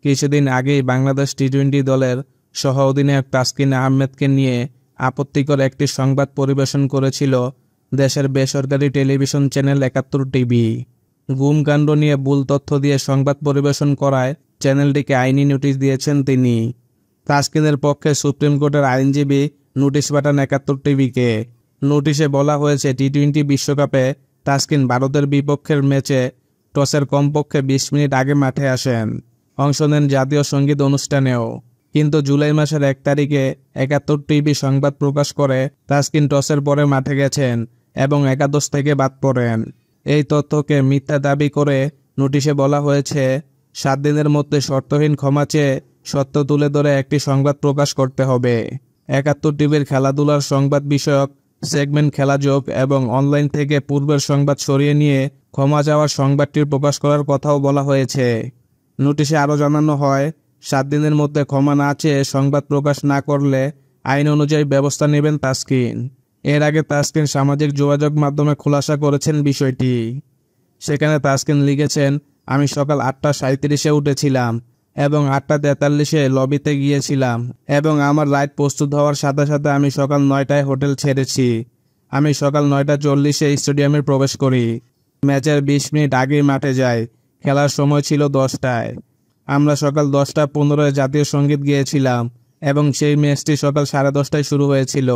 কিছুদিন আগেই বাংলাদেশ টি-20 দলের সহ অধিনায়ক তাসকিন আহমেদকে নিয়ে আপত্তিকর একটি সংবাদ পরিবেশন করেছিল দেশের বেসরকারি টেলিভিশন চ্যানেল ৭১ টিভি। গুম কাণ্ড নিয়ে ভুল তথ্য দিয়ে সংবাদ পরিবেশন করায় চ্যানেলটিকে আইনি নোটিশ দিয়েছেন তিনি। তাসকিনের পক্ষে সুপ্রিম কোর্টের আইনজীবী নোটিশ পাঠান ৭১ টিভিকে। নোটিশে বলা হয়েছে, টি-20 বিশ্বকাপে তাসকিন ভারতের বিপক্ষের ম্যাচে টসের কমপক্ষে ২০ মিনিট আগে মাঠে আসেন, অংশ নেন জাতীয় সঙ্গীত অনুষ্ঠানেও। কিন্তু জুলাই মাসের ১ তারিখে ৭১ টিভি সংবাদ প্রকাশ করে তাসকিন টসের পরে মাঠে গেছেন এবং একাদশ থেকে বাদ পড়েন। এই তথ্যকে মিথ্যা দাবি করে নোটিশে বলা হয়েছে, ৭ দিনের মধ্যে শর্তহীন ক্ষমা চেয়ে সত্য তুলে ধরে একটি সংবাদ প্রকাশ করতে হবে। ৭১ টিভির খেলাধুলার সংবাদ বিষয়ক সেগমেন্ট খেলাযোগ এবং অনলাইন থেকে পূর্বের সংবাদ সরিয়ে নিয়ে ক্ষমা চাওয়ার সংবাদটি প্রকাশ করার কথাও বলা হয়েছে। নোটিশে আরও জানানো হয়, ৭ দিনের মধ্যে ক্ষমা না চেয়ে সংবাদ প্রকাশ না করলে আইন অনুযায়ী ব্যবস্থা নেবেন তাসকিন। এর আগে তাসকিন সামাজিক যোগাযোগ মাধ্যমে খোলাসা করেছেন বিষয়টি। সেখানে তাসকিন লিখেছেন, আমি সকাল ৮টা ৩৭-এ উঠেছিলাম এবং ৮টা ৪৩-এ লবিতে গিয়েছিলাম এবং আমার রাইড প্রস্তুত হওয়ার সাথে সাথে আমি সকাল ৯টায় হোটেল ছেড়েছি। আমি সকাল ৯টা ৪০-এ স্টেডিয়ামে প্রবেশ করি। ম্যাচের ২০ মিনিট আগেই মাঠে যাই। খেলার সময় ছিল ১০টায়। আমরা সকাল ১০টা ১৫-এ জাতীয় সঙ্গীত গেয়েছিলাম এবং সেই ম্যাচটি সকাল ১০:৩০টায় শুরু হয়েছিল।